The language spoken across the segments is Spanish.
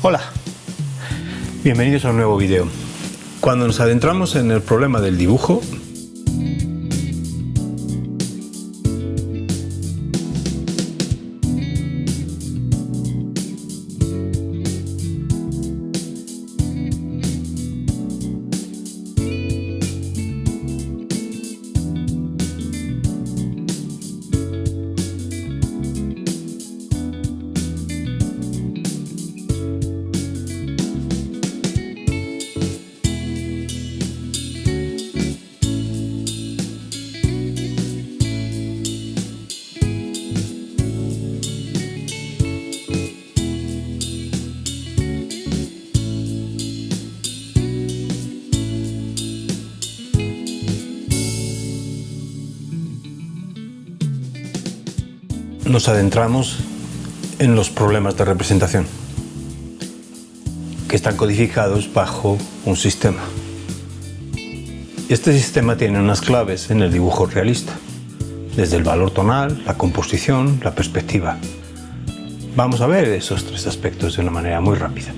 Hola, bienvenidos a un nuevo vídeo. Cuando nos adentramos en el problema del dibujo, nos adentramos en los problemas de representación, que están codificados bajo un sistema. Este sistema tiene unas claves en el dibujo realista, desde el valor tonal, la composición, la perspectiva. Vamos a ver esos tres aspectos de una manera muy rápida.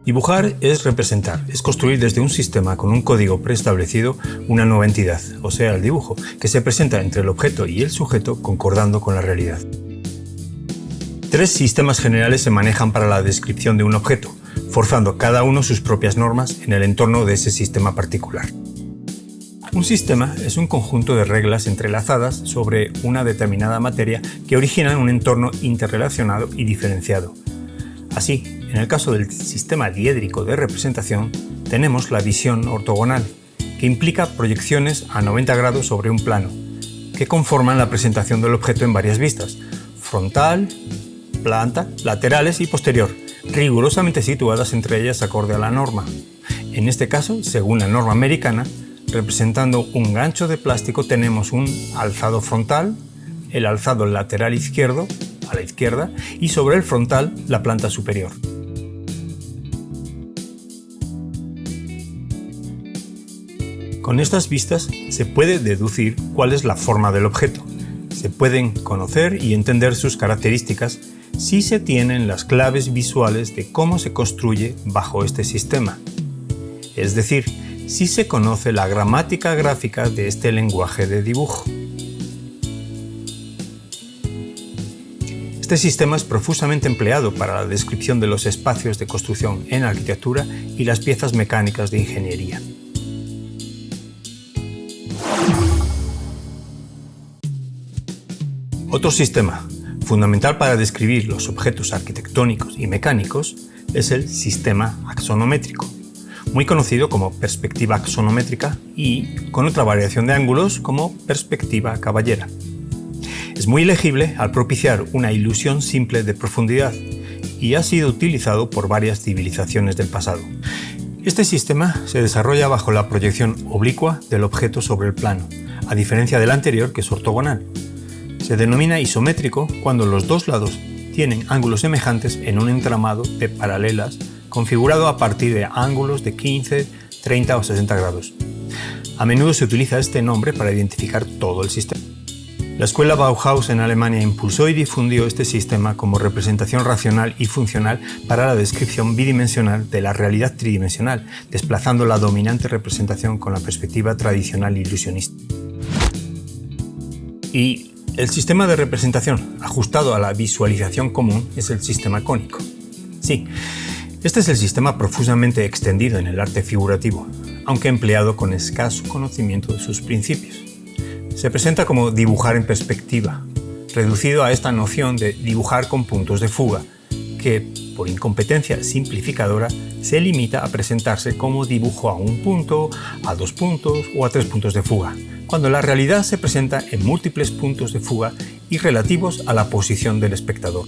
Dibujar es representar, es construir desde un sistema con un código preestablecido una nueva entidad, o sea, el dibujo, que se presenta entre el objeto y el sujeto concordando con la realidad. Tres sistemas generales se manejan para la descripción de un objeto, forzando cada uno sus propias normas en el entorno de ese sistema particular. Un sistema es un conjunto de reglas entrelazadas sobre una determinada materia que originan un entorno interrelacionado y diferenciado. Así, en el caso del sistema diédrico de representación, tenemos la visión ortogonal, que implica proyecciones a 90 grados sobre un plano, que conforman la presentación del objeto en varias vistas: frontal, planta, laterales y posterior, rigurosamente situadas entre ellas acorde a la norma. En este caso, según la norma americana, representando un gancho de plástico tenemos un alzado frontal, el alzado lateral izquierdo, a la izquierda, y sobre el frontal la planta superior. Con estas vistas se puede deducir cuál es la forma del objeto. Se pueden conocer y entender sus características si se tienen las claves visuales de cómo se construye bajo este sistema. Es decir, si se conoce la gramática gráfica de este lenguaje de dibujo. Este sistema es profusamente empleado para la descripción de los espacios de construcción en arquitectura y las piezas mecánicas de ingeniería. Otro sistema, fundamental para describir los objetos arquitectónicos y mecánicos, es el sistema axonométrico, muy conocido como perspectiva axonométrica y con otra variación de ángulos como perspectiva caballera. Es muy legible al propiciar una ilusión simple de profundidad y ha sido utilizado por varias civilizaciones del pasado. Este sistema se desarrolla bajo la proyección oblicua del objeto sobre el plano, a diferencia del anterior, que es ortogonal. Se denomina isométrico cuando los dos lados tienen ángulos semejantes en un entramado de paralelas configurado a partir de ángulos de 15, 30 o 60 grados. A menudo se utiliza este nombre para identificar todo el sistema. La escuela Bauhaus en Alemania impulsó y difundió este sistema como representación racional y funcional para la descripción bidimensional de la realidad tridimensional, desplazando la dominante representación con la perspectiva tradicional ilusionista. Y el sistema de representación ajustado a la visualización común es el sistema cónico. Sí, este es el sistema profusamente extendido en el arte figurativo, aunque empleado con escaso conocimiento de sus principios. Se presenta como dibujar en perspectiva, reducido a esta noción de dibujar con puntos de fuga, que, por incompetencia simplificadora, se limita a presentarse como dibujo a un punto, a 2 puntos o a 3 puntos de fuga, cuando la realidad se presenta en múltiples puntos de fuga y relativos a la posición del espectador.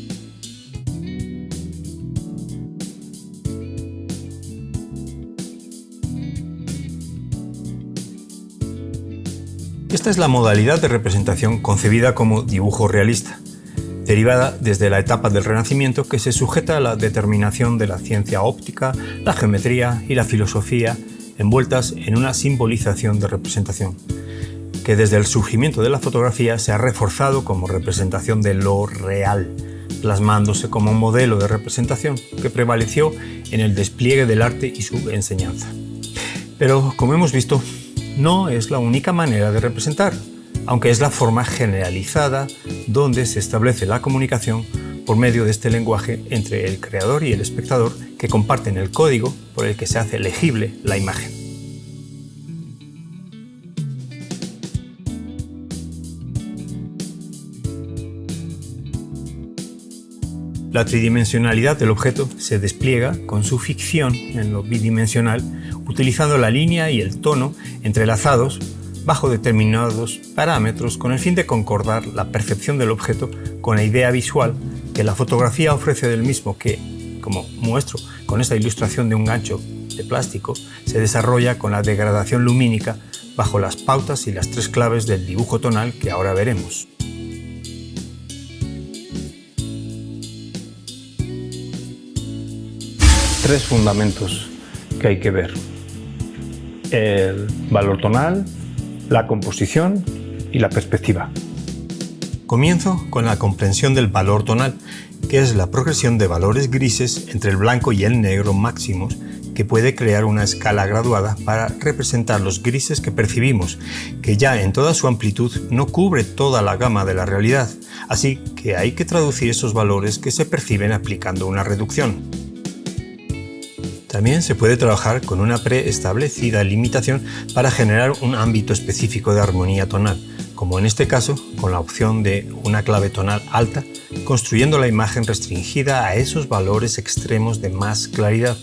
Esta es la modalidad de representación concebida como dibujo realista. derivada desde la etapa del Renacimiento que se sujeta a la determinación de la ciencia óptica, la geometría y la filosofía envueltas en una simbolización de representación, que desde el surgimiento de la fotografía se ha reforzado como representación de lo real, plasmándose como un modelo de representación que prevaleció en el despliegue del arte y su enseñanza. Pero, como hemos visto, no es la única manera de representar, aunque es la forma generalizada donde se establece la comunicación por medio de este lenguaje entre el creador y el espectador que comparten el código por el que se hace legible la imagen. La tridimensionalidad del objeto se despliega con su ficción en lo bidimensional, utilizando la línea y el tono entrelazados bajo determinados parámetros con el fin de concordar la percepción del objeto con la idea visual que la fotografía ofrece del mismo que, como muestro con esta ilustración de un gancho de plástico, se desarrolla con la degradación lumínica bajo las pautas y las tres claves del dibujo tonal que ahora veremos. Tres fundamentos que hay que ver: el valor tonal, la composición y la perspectiva. Comienzo con la comprensión del valor tonal, que es la progresión de valores grises entre el blanco y el negro máximos que puede crear una escala graduada para representar los grises que percibimos, que ya en toda su amplitud no cubre toda la gama de la realidad, así que hay que traducir esos valores que se perciben aplicando una reducción. También se puede trabajar con una preestablecida limitación para generar un ámbito específico de armonía tonal, como en este caso con la opción de una clave tonal alta, construyendo la imagen restringida a esos valores extremos de más claridad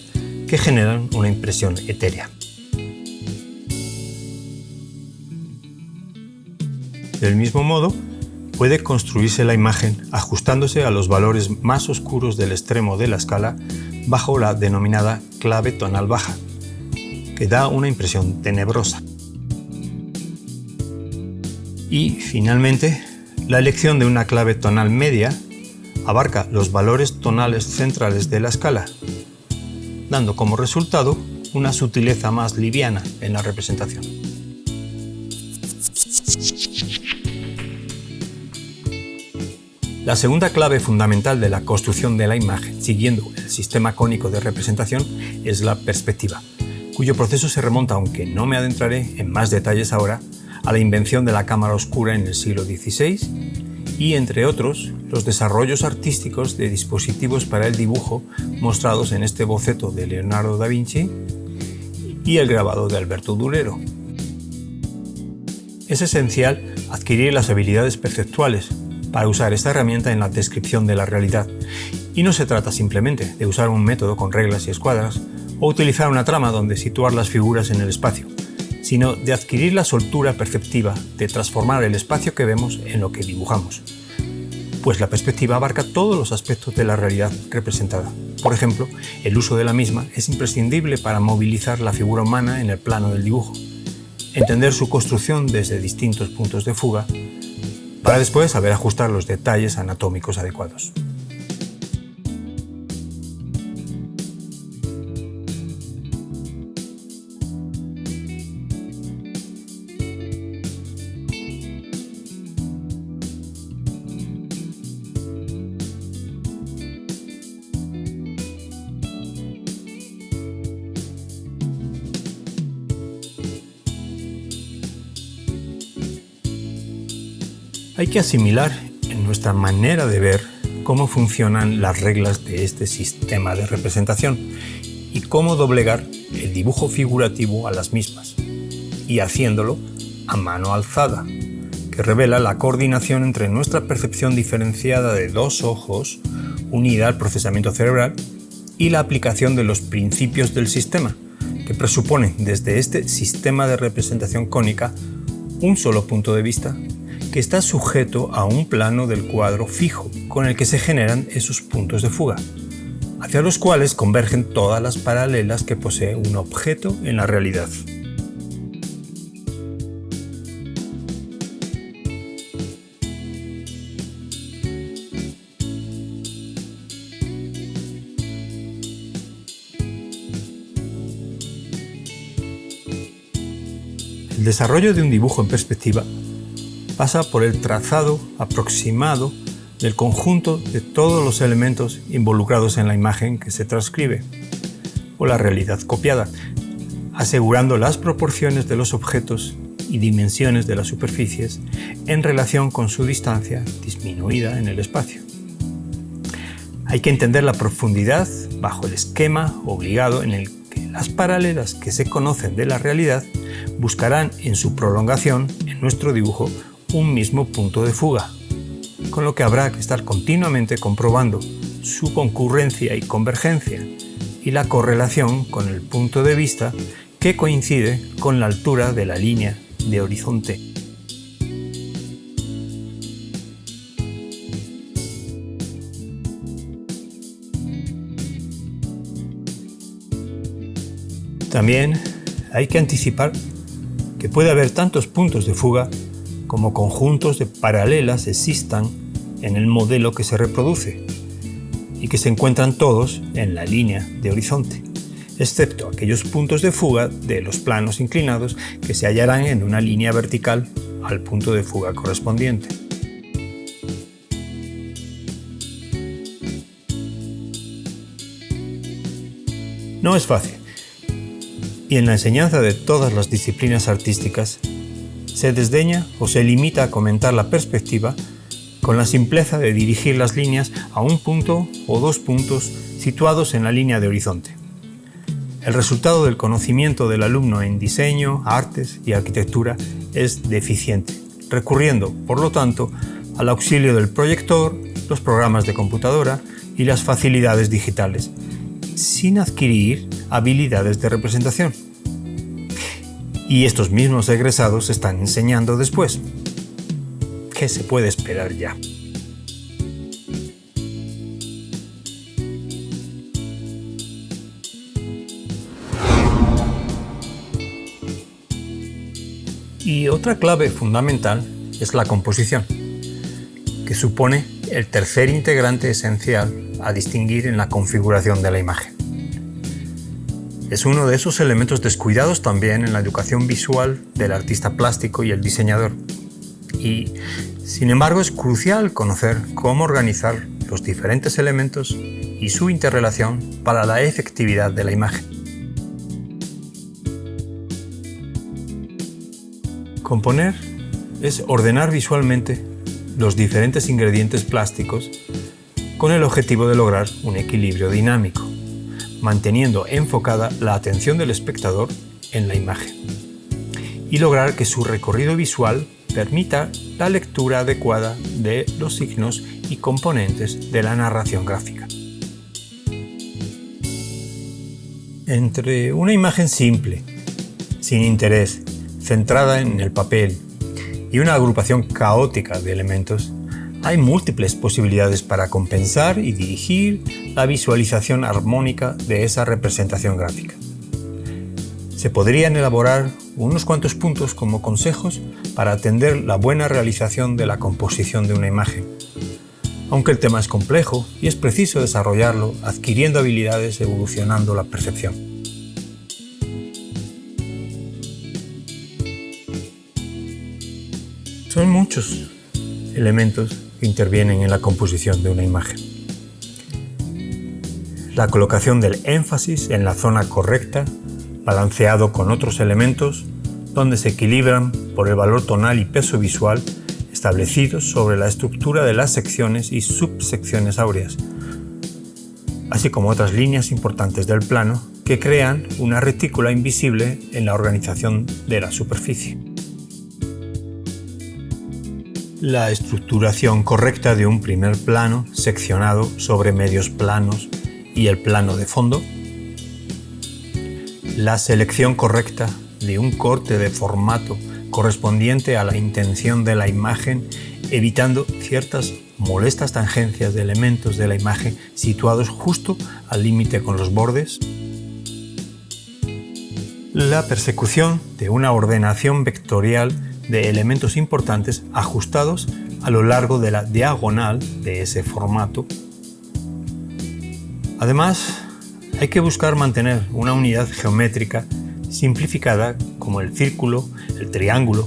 que generan una impresión etérea. Del mismo modo, puede construirse la imagen ajustándose a los valores más oscuros del extremo de la escala bajo la denominada clave tonal baja, que da una impresión tenebrosa. Y, finalmente, la elección de una clave tonal media abarca los valores tonales centrales de la escala, dando como resultado una sutileza más liviana en la representación. La segunda clave fundamental de la construcción de la imagen, siguiendo el sistema cónico de representación, es la perspectiva, cuyo proceso se remonta, aunque no me adentraré en más detalles ahora, a la invención de la cámara oscura en el siglo XVI y, entre otros, los desarrollos artísticos de dispositivos para el dibujo mostrados en este boceto de Leonardo da Vinci y el grabado de Alberto Durero. Es esencial adquirir las habilidades perceptuales para usar esta herramienta en la descripción de la realidad, y no se trata simplemente de usar un método con reglas y escuadras o utilizar una trama donde situar las figuras en el espacio, sino de adquirir la soltura perceptiva de transformar el espacio que vemos en lo que dibujamos, pues la perspectiva abarca todos los aspectos de la realidad representada. Por ejemplo, el uso de la misma es imprescindible para movilizar la figura humana en el plano del dibujo, entender su construcción desde distintos puntos de fuga, para después saber ajustar los detalles anatómicos adecuados. Hay que asimilar en nuestra manera de ver cómo funcionan las reglas de este sistema de representación y cómo doblegar el dibujo figurativo a las mismas, y haciéndolo a mano alzada, que revela la coordinación entre nuestra percepción diferenciada de dos ojos, unida al procesamiento cerebral, y la aplicación de los principios del sistema, que presuponen desde este sistema de representación cónica un solo punto de vista que está sujeto a un plano del cuadro fijo con el que se generan esos puntos de fuga, hacia los cuales convergen todas las paralelas que posee un objeto en la realidad. El desarrollo de un dibujo en perspectiva pasa por el trazado aproximado del conjunto de todos los elementos involucrados en la imagen que se transcribe o la realidad copiada, asegurando las proporciones de los objetos y dimensiones de las superficies en relación con su distancia disminuida en el espacio. Hay que entender la profundidad bajo el esquema obligado en el que las paralelas que se conocen de la realidad buscarán en su prolongación en nuestro dibujo un mismo punto de fuga, con lo que habrá que estar continuamente comprobando su concurrencia y convergencia y la correlación con el punto de vista que coincide con la altura de la línea de horizonte. También hay que anticipar que puede haber tantos puntos de fuga como conjuntos de paralelas existan en el modelo que se reproduce y que se encuentran todos en la línea de horizonte, excepto aquellos puntos de fuga de los planos inclinados que se hallarán en una línea vertical al punto de fuga correspondiente. No es fácil, y en la enseñanza de todas las disciplinas artísticas se desdeña o se limita a comentar la perspectiva con la simpleza de dirigir las líneas a un punto o dos puntos situados en la línea de horizonte. El resultado del conocimiento del alumno en diseño, artes y arquitectura es deficiente, recurriendo, por lo tanto, al auxilio del proyector, los programas de computadora y las facilidades digitales, sin adquirir habilidades de representación. Y estos mismos egresados están enseñando después. ¿Qué se puede esperar ya? Y otra clave fundamental es la composición, que supone el tercer integrante esencial a distinguir en la configuración de la imagen. Es uno de esos elementos descuidados también en la educación visual del artista plástico y el diseñador. Y, sin embargo, es crucial conocer cómo organizar los diferentes elementos y su interrelación para la efectividad de la imagen. Componer es ordenar visualmente los diferentes ingredientes plásticos con el objetivo de lograr un equilibrio dinámico, manteniendo enfocada la atención del espectador en la imagen y lograr que su recorrido visual permita la lectura adecuada de los signos y componentes de la narración gráfica. Entre una imagen simple, sin interés, centrada en el papel, y una agrupación caótica de elementos, hay múltiples posibilidades para compensar y dirigir la visualización armónica de esa representación gráfica. Se podrían elaborar unos cuantos puntos como consejos para atender la buena realización de la composición de una imagen, aunque el tema es complejo y es preciso desarrollarlo adquiriendo habilidades evolucionando la percepción. Son muchos elementos que intervienen en la composición de una imagen. La colocación del énfasis en la zona correcta, balanceado con otros elementos, donde se equilibran por el valor tonal y peso visual establecidos sobre la estructura de las secciones y subsecciones áureas, así como otras líneas importantes del plano que crean una retícula invisible en la organización de la superficie. La estructuración correcta de un primer plano seccionado sobre medios planos y el plano de fondo. La selección correcta de un corte de formato correspondiente a la intención de la imagen, evitando ciertas molestas tangencias de elementos de la imagen situados justo al límite con los bordes. La persecución de una ordenación vectorial de elementos importantes ajustados a lo largo de la diagonal de ese formato. Además, hay que buscar mantener una unidad geométrica simplificada con como el círculo, el triángulo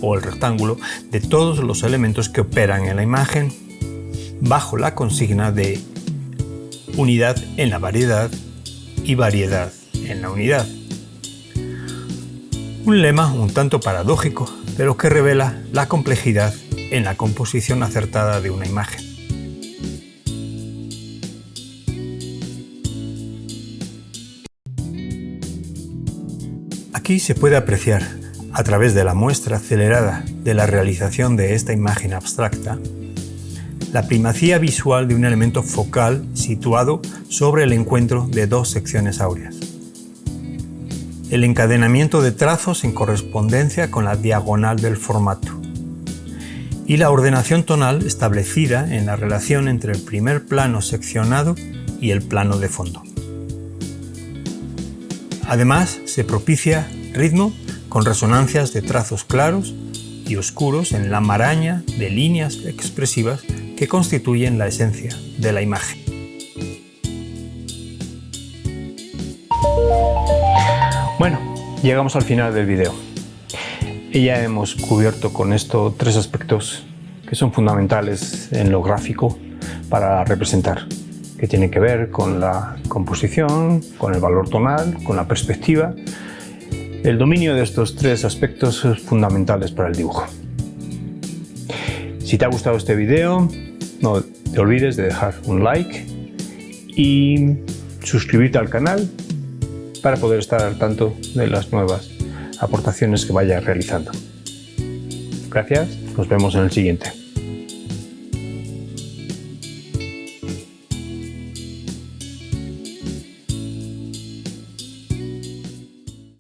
o el rectángulo, de todos los elementos que operan en la imagen bajo la consigna de unidad en la variedad y variedad en la unidad. Un lema un tanto paradójico, pero que revela la complejidad en la composición acertada de una imagen. Aquí se puede apreciar, a través de la muestra acelerada de la realización de esta imagen abstracta, la primacía visual de un elemento focal situado sobre el encuentro de dos secciones áureas. El encadenamiento de trazos en correspondencia con la diagonal del formato y la ordenación tonal establecida en la relación entre el primer plano seccionado y el plano de fondo. Además, se propicia ritmo con resonancias de trazos claros y oscuros en la maraña de líneas expresivas que constituyen la esencia de la imagen. Bueno, llegamos al final del video. Y ya hemos cubierto con esto 3 aspectos que son fundamentales en lo gráfico para representar, que tienen que ver con la composición, con el valor tonal, con la perspectiva. El dominio de estos 3 aspectos es fundamentales para el dibujo. Si te ha gustado este video, no te olvides de dejar un like y suscribirte al canal para poder estar al tanto de las nuevas aportaciones que vaya realizando. Gracias, nos vemos en el siguiente.